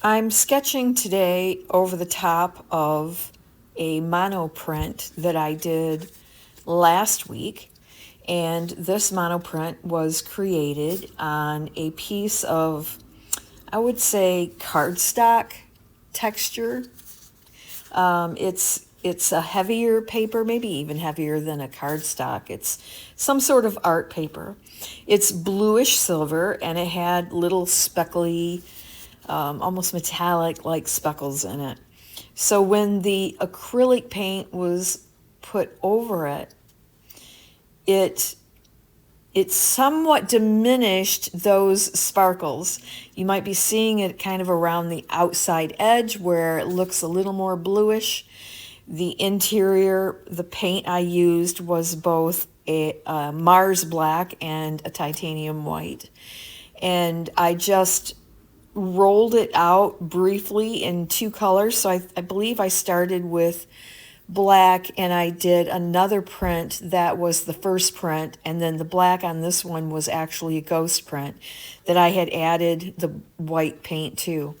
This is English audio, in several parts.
I'm sketching today over the top of a monoprint that I did last week. And this monoprint was created on a piece of, I would say, cardstock texture. It's a heavier paper, maybe even heavier than a cardstock. It's some sort of art paper. It's bluish silver, and it had little speckly, almost metallic like speckles in it. So when the acrylic paint was put over it, it it somewhat diminished those sparkles. You might be seeing it kind of around the outside edge where it looks a little more bluish. The interior, the paint I used was both a Mars black and a titanium white. And I just rolled it out briefly in two colors. So I believe I started with black and I did another print that was the first print, and then the black on this one was actually a ghost print that I had added the white paint to.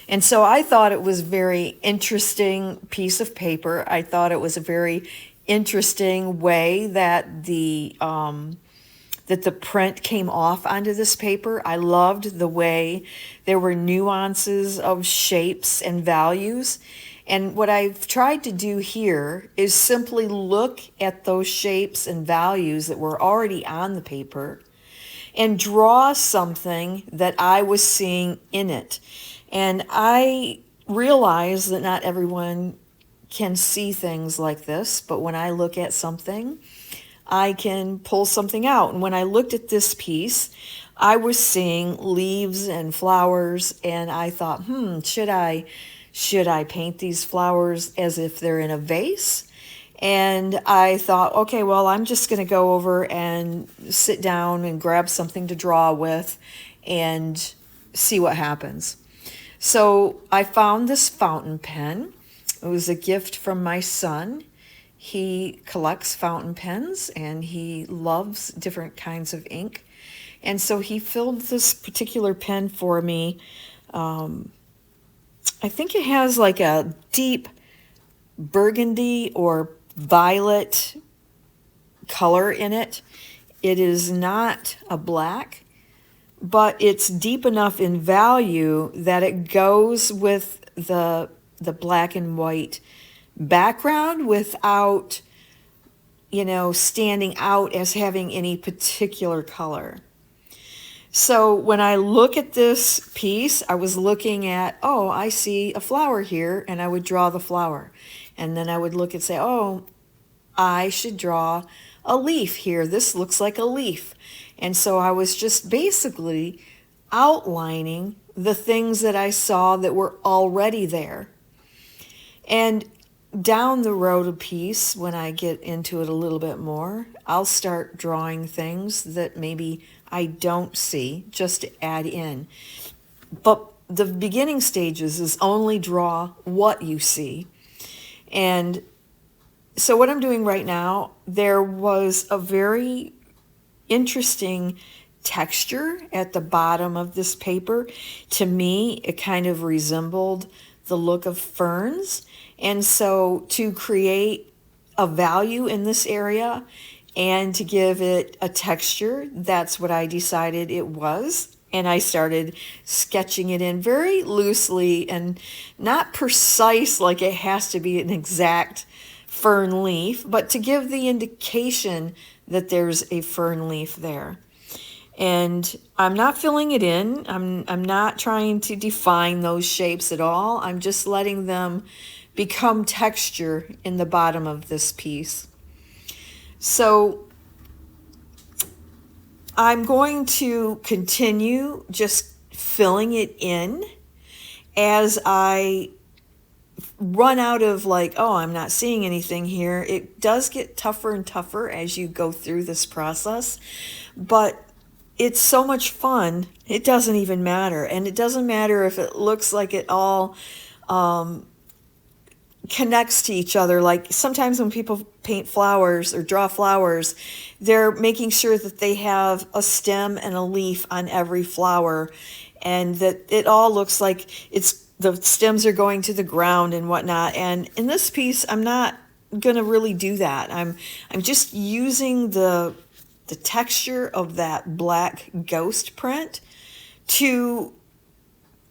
And so I thought it was a very interesting piece of paper. I thought it was a very interesting way that the print came off onto this paper. I loved the way there were nuances of shapes and values. And what I've tried to do here is simply look at those shapes and values that were already on the paper and draw something that I was seeing in it. And I realize that not everyone can see things like this, but when I look at something, I can pull something out. And when I looked at this piece, I was seeing leaves and flowers, and I thought, should I paint these flowers as if they're in a vase? And I thought, okay, well, I'm just going to go over and sit down and grab something to draw with and see what happens. So I found this fountain pen. It was a gift from my son. He collects fountain pens and he loves different kinds of ink. And so he filled this particular pen for me. I think it has like a deep burgundy or violet color in it. It is not a black, but it's deep enough in value that it goes with the black and white background without, standing out as having any particular color. So when I look at this piece, I was looking at, oh, I see a flower here, and I would draw the flower. And then I would look and say, oh, I should draw a leaf here. This looks like a leaf. And so I was just basically outlining the things that I saw that were already there. And down the road a piece, when I get into it a little bit more, I'll start drawing things that maybe I don't see just to add in. But the beginning stages is only draw what you see. And so what I'm doing right now, there was a very interesting texture at the bottom of this paper. To me, it kind of resembled the look of ferns. And so to create a value in this area and to give it a texture, that's what I decided it was. And I started sketching it in very loosely and not precise like it has to be an exact fern leaf, but to give the indication that there's a fern leaf there. And I'm not filling it in. I'm not trying to define those shapes at all. I'm just letting them become texture in the bottom of this piece. So I'm going to continue just filling it in as I run out of I'm not seeing anything here. It does get tougher and tougher as you go through this process, but it's so much fun. It doesn't even matter. And it doesn't matter if it looks like it all connects to each other. Like sometimes when people paint flowers or draw flowers, they're making sure that they have a stem and a leaf on every flower and that it all looks like it's the stems are going to the ground and whatnot. And in this piece, I'm not gonna really do that. I'm just using the texture of that black ghost print to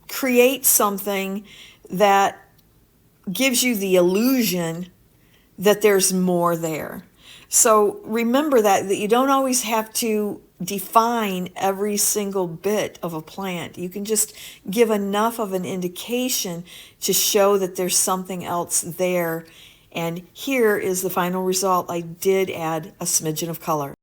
create something that gives you the illusion that there's more there. So remember that you don't always have to define every single bit of a plant. You can just give enough of an indication to show that there's something else there. And here is the final result. I did add a smidgen of color.